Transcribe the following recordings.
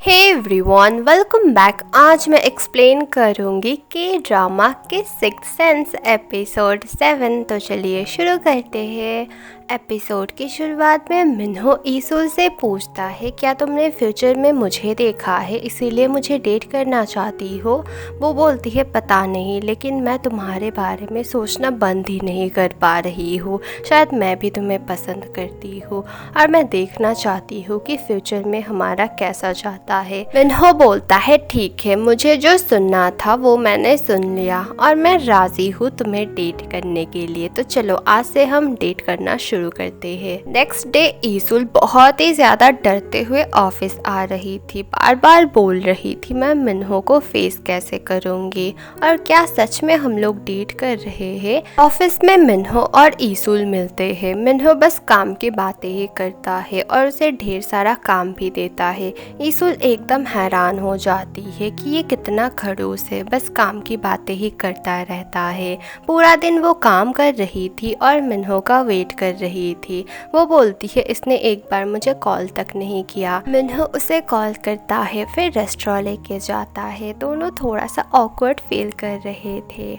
Hey everyone, welcome back. आज मैं explain करूँगी के ड्रामा के सिक्स्थ सेंस एपिसोड 7। तो चलिए शुरू करते हैं। एपिसोड की शुरुआत में मिन्हो ईसुल से पूछता है, क्या तुमने फ्यूचर में मुझे देखा है इसीलिए मुझे डेट करना चाहती हो? वो बोलती है पता नहीं, लेकिन मैं तुम्हारे बारे में सोचना बंद ही नहीं कर पा रही हूँ। शायद मैं भी तुम्हें पसंद करती हूँ और मैं देखना चाहती हूँ कि फ्यूचर में हमारा कैसा जाता है। मिन्हो बोलता है ठीक है, मुझे जो सुनना था वो मैंने सुन लिया और मैं राजी हूँ तुम्हें डेट करने के लिए। तो चलो आज से हम डेट करना शुरू करते हैं। नेक्स्ट डे ईसुल बहुत ही ज्यादा डरते हुए ऑफिस आ रही थी। बार बार बोल रही थी मैं मिन्हो को फेस कैसे करूंगी और क्या सच में हम लोग डेट कर रहे हैं। ऑफिस में मिन्हो और ईसुल मिलते हैं। मिन्हो बस काम की बातें ही करता है और उसे ढेर सारा काम भी देता है। ईसुल एकदम हैरान हो जाती है कि ये कितना खड़ूस है, बस काम की बातें ही करता रहता है। पूरा दिन वो काम कर रही थी और मिन्हो का वेट कर रही थी। वो बोलती है इसने एक बार मुझे कॉल तक नहीं किया। मिन्हो उसे कॉल करता है, फिर रेस्टोरेंट लेके जाता है। दोनों थोड़ा सा ऑकवर्ड फील कर रहे थे।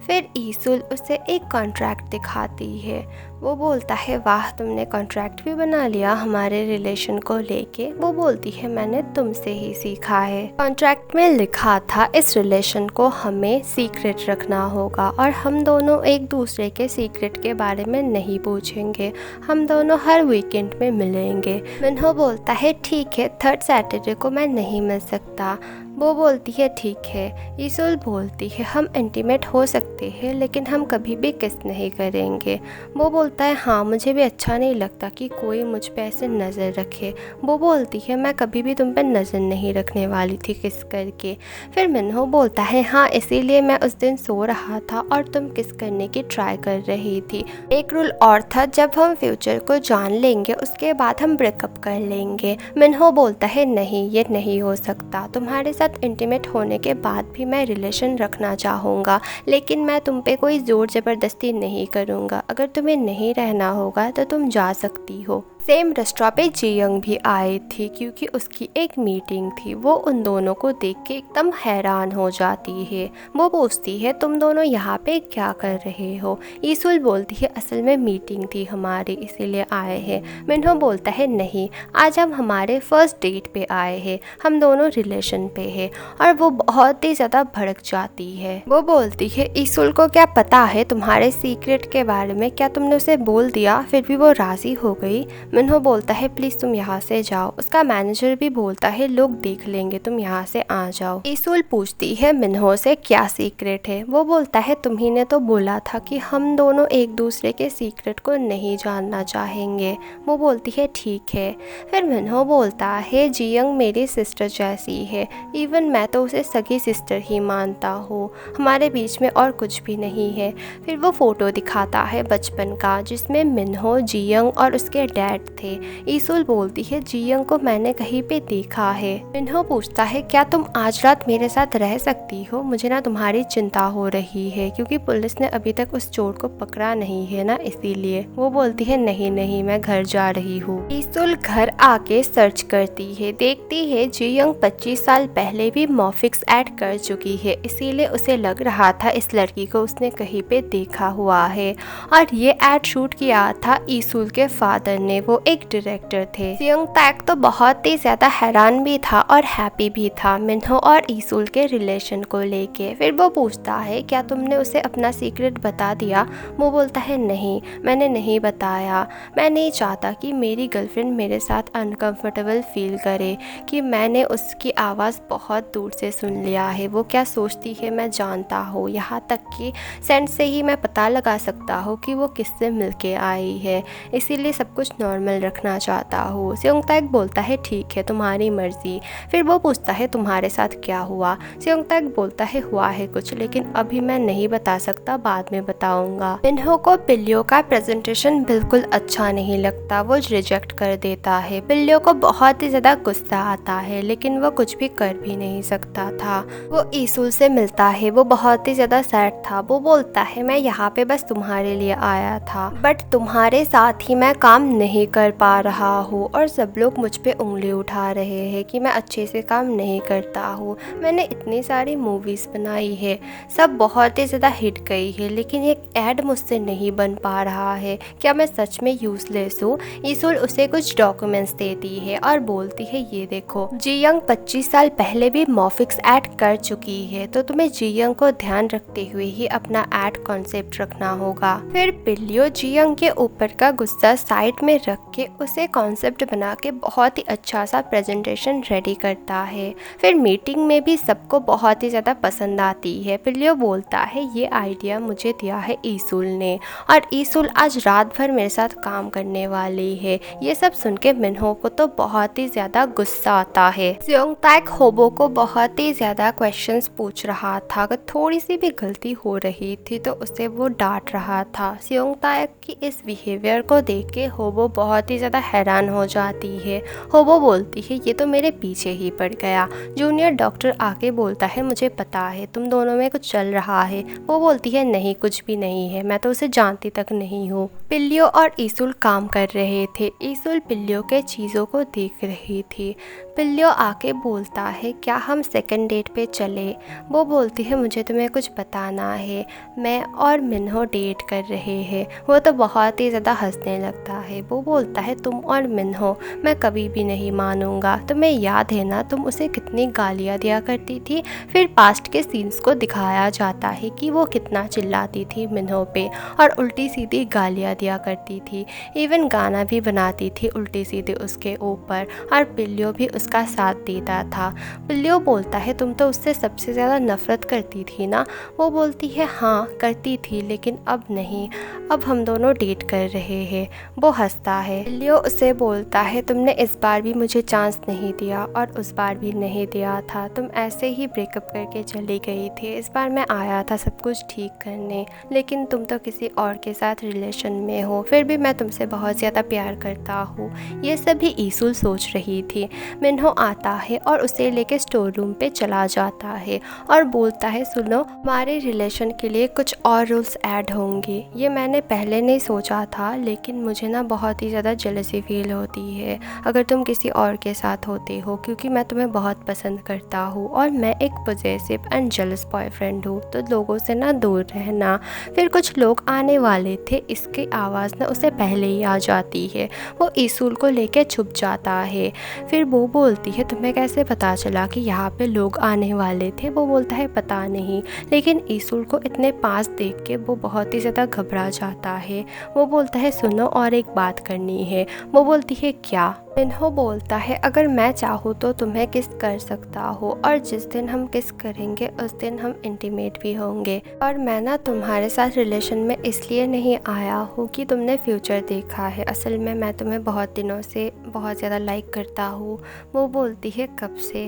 फिर ईसुल उसे एक कॉन्ट्रैक्ट दिखाती है। वो बोलता है वाह, तुमने कॉन्ट्रैक्ट भी बना लिया हमारे रिलेशन को लेके। वो बोलती है मैंने तुमसे ही सीखा है। कॉन्ट्रैक्ट में लिखा था इस रिलेशन को हमें सीक्रेट रखना होगा और हम दोनों एक दूसरे के सीक्रेट के बारे में नहीं पूछेंगे। हम दोनों हर वीकेंड में मिलेंगे। मिन्हो बोलता है ठीक है, थर्ड सैटरडे को मैं नहीं मिल सकता। वो बोलती है ठीक है। ईसुल बोलती है हम इंटीमेट हो सकते हैं लेकिन हम कभी भी किस नहीं करेंगे। वो बोलता है हाँ, मुझे भी अच्छा नहीं लगता कि कोई मुझ पे ऐसे नज़र रखे। वो बोलती है मैं कभी भी तुम पे नज़र नहीं रखने वाली थी किस करके। फिर मिन्हो बोलता है हाँ, इसीलिए मैं उस दिन सो रहा था और तुम किस करने की ट्राई कर रही थी। एक रूल और था, जब हम फ्यूचर को जान लेंगे उसके बाद हम ब्रेकअप कर लेंगे। मिन्हो बोलता है नहीं, ये नहीं हो सकता। तुम्हारे साथ इंटीमेट होने के बाद भी मैं रिलेशन रखना चाहूँगा, लेकिन मैं तुम पे कोई ज़ोर ज़बरदस्ती नहीं करूँगा। अगर तुम्हें नहीं रहना होगा तो तुम जा सकती हो। सेम रेस्टोरेंट पे जियंग भी आई थी क्योंकि उसकी एक मीटिंग थी। वो उन दोनों को देख के एकदम हैरान हो जाती है। वो पूछती है तुम दोनों यहाँ पे क्या कर रहे हो? ईसुल बोलती है असल में मीटिंग थी हमारी इसीलिए आए हैं। मिन्हो बोलता है नहीं, आज हम हमारे फर्स्ट डेट पे आए हैं, हम दोनों रिलेशन पे हैं। और वो बहुत ही ज़्यादा भड़क जाती है। वो बोलती है ईसुल को क्या पता है तुम्हारे सीक्रेट के बारे में? क्या तुमने उसे बोल दिया? फिर भी वो राज़ी हो गई। मिन्हो बोलता है प्लीज़ तुम यहाँ से जाओ। उसका मैनेजर भी बोलता है लोग देख लेंगे, तुम यहाँ से आ जाओ। ईसुल पूछती है मिन्हो से क्या सीक्रेट है? वो बोलता है तुम्ही ने तो बोला था कि हम दोनों एक दूसरे के सीक्रेट को नहीं जानना चाहेंगे। वो बोलती है ठीक है। फिर मिन्हो बोलता है जियंग मेरी सिस्टर जैसी है, इवन मैं तो उसे सगी सिस्टर ही मानता हूँ, हमारे बीच में और कुछ भी नहीं है। फिर वो फ़ोटो दिखाता है बचपन का जिसमें मिन्हो, जियंग और उसके डैड थे। ईसुल बोलती है जियंग को मैंने कहीं पे देखा है। मिन्हो पूछता है क्या तुम आज रात मेरे साथ रह सकती हो? मुझे ना तुम्हारी चिंता हो रही है क्योंकि पुलिस ने अभी तक उस चोर को पकड़ा नहीं है ना, इसीलिए। वो बोलती है नहीं नहीं, मैं घर जा रही हूँ। ईसुल घर आके सर्च करती है, देखती है जियंग 25 साल पहले भी मॉफिक्स ऐड कर चुकी है, इसीलिए उसे लग रहा था इस लड़की को उसने कहीं पे देखा हुआ है। और ये ऐड शूट किया था ईसुल के फादर ने, वो एक डायरेक्टर थे। जियंग तैक तो बहुत ही ज्यादा हैरान भी था और हैप्पी भी था मिन्हो और ईसुल के रिलेशन को लेके। फिर वो पूछता है क्या तुमने उसे अपना सीक्रेट बता दिया? वो बोलता है नहीं, मैंने नहीं बताया। मैं नहीं चाहता कि मेरी गर्लफ्रेंड मेरे साथ अनकंफर्टेबल फील करे कि मैंने उसकी आवाज़ बहुत दूर से सुन लिया है। वो क्या सोचती है मैं जानता हूँ, यहाँ तक कि सेंट से ही मैं पता लगा सकता हूँ कि वो किससे मिलके आई है, इसीलिए सब कुछ नॉर्मल रखना चाहता हूँ। सियोंगताक बोलता है ठीक है, तुम्हारी मर्जी। फिर वो पूछता है तुम्हारे साथ क्या हुआ? सियोंगताक बोलता है हुआ है कुछ, लेकिन अभी मैं नहीं बता सकता, बाद में बताऊंगा। मिन्हो को पिल्लियों का प्रेजेंटेशन बिल्कुल अच्छा नहीं लगता, वो रिजेक्ट कर देता है। पिल्लियों को बहुत ही ज्यादा गुस्सा आता है लेकिन वो कुछ भी कर भी नहीं सकता था। वो ईसुल से मिलता है, वो बहुत ही ज्यादा सैड था। वो बोलता है मैं यहाँ पे बस तुम्हारे लिए आया था, बट तुम्हारे साथ ही मैं काम नहीं कर पा रहा हूँ और सब लोग मुझ पे उंगली उठा रहे हैं कि मैं अच्छे से काम नहीं करता हूँ। मैंने इतनी सारी मूवीज़ बनाई है, सब बहुत ही ज़्यादा हिट गई है, लेकिन एक ऐड मुझसे नहीं बन पा रहा है। क्या मैं सच में यूज़लेस हूँ? ईसुल उसे कुछ डॉक्यूमेंट्स देती है और बोलती है ये देखो, जीयंग 25 साल पहले भी मॉफिक्स ऐड कर चुकी है, तो तुम्हें जीयंग को ध्यान रखते हुए ही अपना ऐड कॉन्सेप्ट रखना होगा। फिर पिल्लियो जीयंग के ऊपर का गुस्सा साइड में रख के उसे कॉन्सेप्ट बना के बहुत ही अच्छा सा प्रेजेंटेशन रेडी करता है। फिर मीटिंग में भी सबको बहुत ही ज़्यादा पसंद आती है। पिल्लियो बोलता है ये आइडिया मुझे दिया है ईसुल ने, और ईसुल आज रात भर मेरे साथ काम करने वाली है। ये सब सुन के मिन्हो को तो बहुत ही ज़्यादा गुस्सा आता है। स्योंगताक होबो को बहुत ही ज़्यादा क्वेश्चंस पूछ रहा था, अगर थोड़ी सी भी गलती हो रही थी तो उसे वो डांट रहा था। स्योंगताक की इस बिहेवियर को देख के होबो बहुत ही ज़्यादा हैरान हो जाती है। होबो बोलती है ये तो मेरे पीछे ही पड़ गया। जूनियर डॉक्टर आके बोलता है मुझे पता है तुम दोनों में कुछ चल रहा है। वो बोलती है नहीं, कुछ भी नहीं है, मैं तो उसे जानती तक नहीं हूँ। पिल्लियो और ईसुल काम कर रहे थे। ईसुल पिल्लियो के चीज़ों को देख रही थी। पिल्लियो आके बोलता है क्या हम सेकंड डेट पे चले? वो बोलती है मुझे तुम्हें कुछ बताना है, मैं और मिन्हो डेट कर रहे हैं। वो तो बहुत ही ज़्यादा हंसने लगता है। वो बोलता है तुम और मिन्हो, मैं कभी भी नहीं मानूंगा। तुम्हें याद है ना तुम उसे कितनी गालियाँ दिया करती थी? फिर पास्ट के सीन्स को दिखाया जाता है कि वो कितना चिल्लाती थी मिन्हो पे और उल्टी सीधी गालियाँ दिया करती थी। इवन गाना भी बनाती थी उल्टी सीधी उसके ऊपर, और पिल्लियो भी उसका साथ देता था। पिल्लियो बोलता है तुम तो उससे सबसे ज़्यादा नफरत करती थी ना? वो बोलती है हाँ करती थी, लेकिन अब नहीं, अब हम दोनों डेट कर रहे हैं। वो हंसता है। पिल्लियो उसे बोलता है तुमने इस बार भी मुझे चांस नहीं दिया और उस बार भी नहीं दिया था, तुम ऐसे ही ब्रेकअप करके चली गई थी। इस बार मैं आया था सब कुछ ठीक करने, लेकिन तुम तो किसी और के साथ रिलेशन में हो, फिर भी मैं तुमसे बहुत ज़्यादा प्यार करता हूँ। ये सभी ईसुल सोच रही थी। मिन्हो आता है और उसे लेके स्टोर रूम पे चला जाता है और बोलता है सुनो, हमारे रिलेशन के लिए कुछ और रूल्स ऐड होंगे। ये मैंने पहले नहीं सोचा था, लेकिन मुझे ना बहुत ही ज़्यादा जेलसी फील होती है अगर तुम किसी और के साथ होते हो, क्योंकि मैं तुम्हें बहुत पसंद करता हूँ और मैं एक पॉजेसिव एंड जेलस बॉयफ्रेंड हूँ, तो लोगों से ना दूर रहना। फिर कुछ लोग आने वाले थे, इसकी आवाज़ ना उसे पहले ही आ जाती है। वो ईसुल को लेके छुप जाता है। फिर वो बोलती है तुम्हें कैसे पता चला कि यहाँ पे लोग आने वाले थे? वो बोलता है पता नहीं, लेकिन ईसुल को इतने पास देख के वो बहुत ही ज़्यादा घबरा जाता है। वो बोलता है सुनो और एक बात करनी है। वो बोलती है क्या? मिन्हो बोलता है अगर मैं चाहूँ तो तुम्हें किस कर सकता हूँ, और जिस दिन हम किस करेंगे उस दिन हम इंटीमेट भी होंगे। और मैं ना तुम्हारे साथ रिलेशन में इसलिए नहीं आया हूँ कि तुमने फ्यूचर देखा है, असल में मैं तुम्हें बहुत दिनों से बहुत ज़्यादा लाइक करता हूँ। वो बोलती है कब से?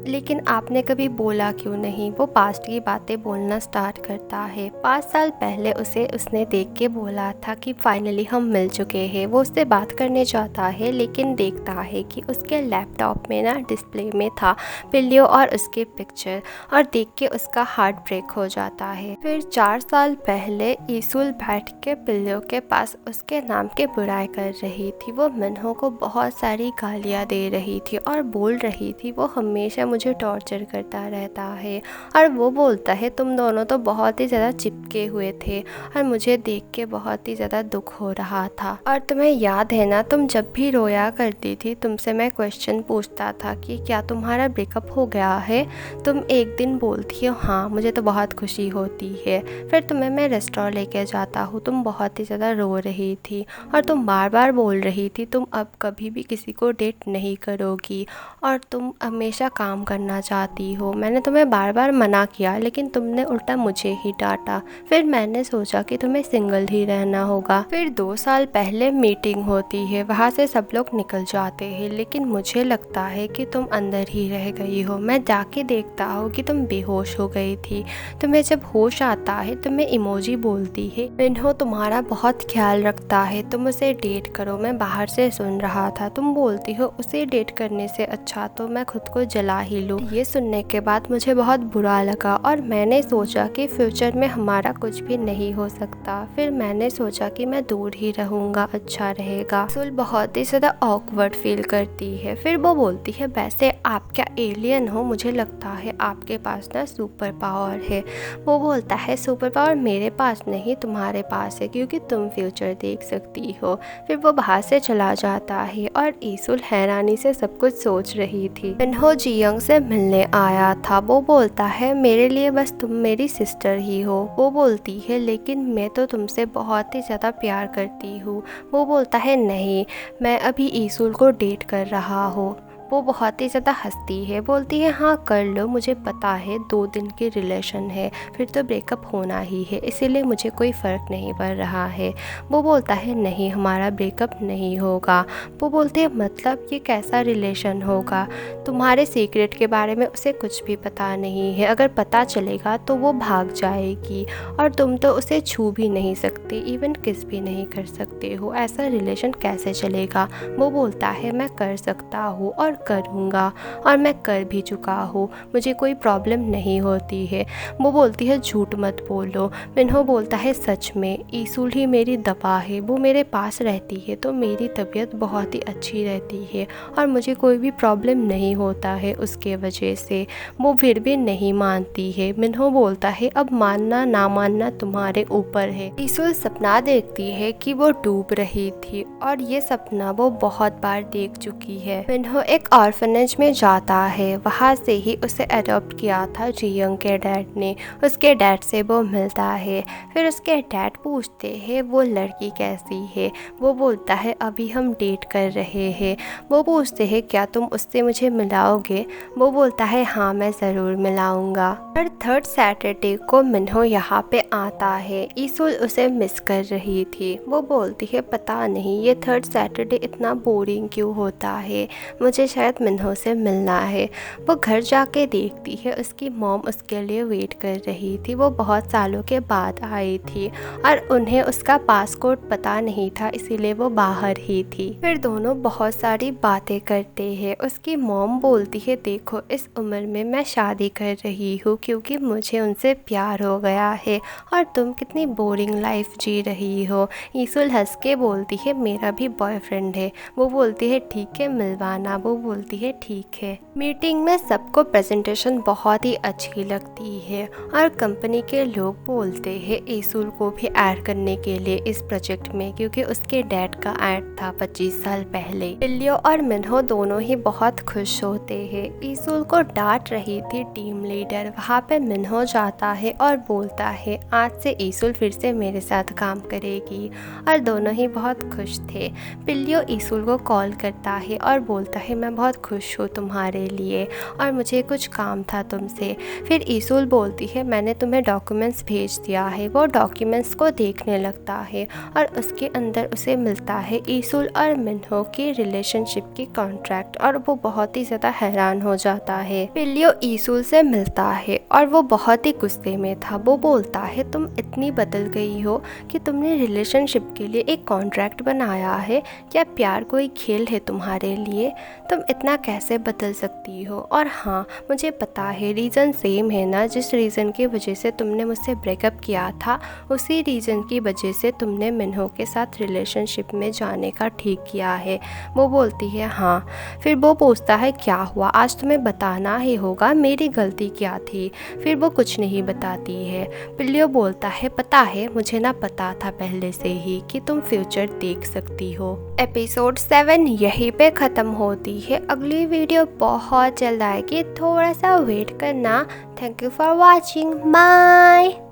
लेकिन आपने कभी बोला क्यों नहीं? वो पास्ट की बातें बोलना स्टार्ट करता है। 5 साल पहले उसने देख के बोला था कि फाइनली हम मिल चुके हैं। वो उससे बात करने जाता है, लेकिन देखता है कि उसके लैपटॉप में ना डिस्प्ले में था पिल्लियो और उसके पिक्चर, और देख के उसका हार्ट ब्रेक हो जाता है। फिर 4 साल पहले ईसुल बैठ के पिल्लियो के पास उसके नाम के बुराई कर रही थी। वो मिन्हो को बहुत सारी गालियाँ दे रही थी और बोल रही थी वो हमेशा मुझे टॉर्चर करता रहता है, और वो बोलता है तुम दोनों तो बहुत ही ज़्यादा चिपके हुए थे और मुझे देख के बहुत ही ज़्यादा दुख हो रहा था। और तुम्हें याद है ना तुम जब भी रोया करती थी तुमसे मैं क्वेश्चन पूछता था कि क्या तुम्हारा ब्रेकअप हो गया है? तुम एक दिन बोलती हो हाँ मुझे तो बहुत खुशी होती है। फिर तुम्हें मैं रेस्टोरेंट लेके जाता हूँ, तुम बहुत ही ज़्यादा रो रही थी और तुम बार बार बोल रही थी तुम अब कभी भी किसी को डेट नहीं करोगी और तुम हमेशा काम करना चाहती हो। मैंने तुम्हें बार बार मना किया, लेकिन तुमने उल्टा मुझे ही डांटा। फिर मैंने सोचा कि तुम्हें सिंगल ही रहना होगा। फिर 2 साल पहले मीटिंग होती है, वहाँ से सब लोग निकल जाते हैं, लेकिन मुझे लगता है कि तुम अंदर ही रह गई हो। मैं जाके देखता हूँ कि तुम बेहोश हो गई थी। तुम्हें जब होश आता है तुम्हें इमोजी बोलती है मिन्हो तुम्हारा बहुत ख्याल रखता है, तुम उसे डेट करो। मैं बाहर से सुन रहा था। तुम बोलती हो उसे डेट करने से अच्छा तो मैं खुद को जला ही ही लूँ। ये सुनने के बाद मुझे बहुत बुरा लगा और मैंने सोचा कि फ्यूचर में हमारा कुछ भी नहीं हो सकता। फिर मैंने सोचा कि मैं दूर ही रहूँगा, अच्छा रहेगा। सुल बहुत ही ज़्यादा ऑकवर्ड फील करती है। फिर वो बोलती है वैसे आप क्या एलियन हो? मुझे लगता है आपके पास ना सुपर पावर है। वो बोलता है सुपर पावर मेरे पास नहीं, तुम्हारे पास है, क्योंकि तुम फ्यूचर देख सकती हो। फिर वो बाहर से चला जाता है और ईसुल हैरानी से सब कुछ सोच रही थी। मिन्हो जियोंग से मिलने आया था। वो बोलता है मेरे लिए बस तुम मेरी सिस्टर ही हो। वो बोलती है लेकिन मैं तो तुमसे बहुत ही ज़्यादा प्यार करती हूँ। वो बोलता है नहीं, मैं अभी ईसुल को डेट कर रहा हूँ। वो बहुत ही ज़्यादा हंसती है, बोलती है हाँ कर लो, मुझे पता है 2 दिन की रिलेशन है, फिर तो ब्रेकअप होना ही है, इसीलिए मुझे कोई फ़र्क नहीं पड़ रहा है। वो बोलता है नहीं, हमारा ब्रेकअप नहीं होगा। वो बोलते हैं मतलब ये कैसा रिलेशन होगा? तुम्हारे सीक्रेट के बारे में उसे कुछ भी पता नहीं है, अगर पता चलेगा तो वो भाग जाएगी और तुम तो उसे छू भी नहीं सकते, इवन किस भी नहीं कर सकते हो, ऐसा रिलेशन कैसे चलेगा? वो बोलता है मैं कर सकता हूँ और करूँगा, और मैं कर भी चुका हूँ, मुझे कोई प्रॉब्लम नहीं होती है। वो बोलती है झूठ मत बोलो। मिन्हो बोलता है सच में, ईसुल ही मेरी दवा है, वो मेरे पास रहती है तो मेरी तबीयत बहुत ही अच्छी रहती है और मुझे कोई भी प्रॉब्लम नहीं होता है उसके वजह से। वो फिर भी नहीं मानती है। मिन्हो बोलता है अब मानना ना मानना तुम्हारे ऊपर है। ईसुल सपना देखती है कि वो डूब रही थी और ये सपना वो बहुत बार देख चुकी है। मिन्हो एक ऑर्फनेज में जाता है, वहाँ से ही उसे अडॉप्ट किया था जियोंग के डैड ने। उसके डैड से वो मिलता है, फिर उसके डैड पूछते हैं वो लड़की कैसी है। वो बोलता है अभी हम डेट कर रहे हैं। वो पूछते हैं क्या तुम उससे मुझे मिलाओगे? वो बोलता है हाँ मैं ज़रूर मिलाऊंगा। हर 3rd सैटरडे को मिन्हो यहाँ पे आता है। ईसुल उसे मिस कर रही थी। वो बोलती है पता नहीं ये 3rd सैटरडे इतना बोरिंग क्यों होता है, मुझे शायद मिन्हो से मिलना है। वो घर जाके देखती है उसकी मॉम उसके लिए वेट कर रही थी। वो बहुत सालों के बाद आई थी और उन्हें उसका पासपोर्ट पता नहीं था, इसीलिए वो बाहर ही थी। फिर दोनों बहुत सारी बातें करते हैं। उसकी मॉम बोलती है देखो इस उम्र में मैं शादी कर रही हूँ क्योंकि मुझे उनसे प्यार हो गया है और तुम कितनी बोरिंग लाइफ जी रही हो। ईसुल हंस के बोलती है मेरा भी बॉयफ्रेंड है। वो बोलती है ठीक है मिलवाना। वो बोलती है ठीक है। मीटिंग में सबको प्रेजेंटेशन बहुत ही अच्छी लगती है और कंपनी के लोग बोलते हैं ईसुल को भी ऐड करने के लिए इस प्रोजेक्ट में, क्योंकि उसके डैड का ऐड था 25 साल पहले। पिल्लियो और मिन्हो दोनों ही बहुत खुश होते हैं। ईसुल को डांट रही थी टीम लीडर, वहाँ पे मिन्हो जाता है और बोलता है आज से ईसुल फिर से मेरे साथ काम करेगी, और दोनों ही बहुत खुश थे। पिल्लियो ईसुल को कॉल करता है और बोलता है मैं बहुत खुश हूँ तुम्हारे लिए और मुझे कुछ काम था तुमसे। फिर ईसुल बोलती है मैंने तुम्हें डॉक्यूमेंट्स भेज दिया है। वो डॉक्यूमेंट्स को देखने लगता है और उसके अंदर उसे मिलता है ईसुल और मिन्हो की रिलेशनशिप की कॉन्ट्रैक्ट, और वो बहुत ही ज़्यादा हैरान हो जाता है। पिल्लियो ईसुल से मिलता है और वो बहुत ही गुस्से में था। वो बोलता है तुम इतनी बदल गई हो कि तुमने रिलेशनशिप के लिए एक कॉन्ट्रैक्ट बनाया है, क्या प्यार कोई खेल है तुम्हारे लिए? तुम इतना कैसे बदल सकती हो? और हाँ मुझे पता है रीज़न सेम है ना, जिस रीज़न की वजह से तुमने मुझसे ब्रेकअप किया था उसी रीज़न की वजह से तुमने मिन्हो के साथ रिलेशनशिप में जाने का ठीक किया है। वो बोलती है हाँ। फिर वो पूछता है क्या हुआ, आज तुम्हें बताना ही होगा मेरी गलती क्या थी। फिर वो कुछ नहीं बताती है। पिल्लियो बोलता है पता है मुझे ना पता था पहले से ही कि तुम फ्यूचर देख सकती हो। एपिसोड 7 यहीं पे ख़त्म होती है। अगली वीडियो बहुत जल्द आएगी, थोड़ा सा वेट करना। Thank you for watching, bye.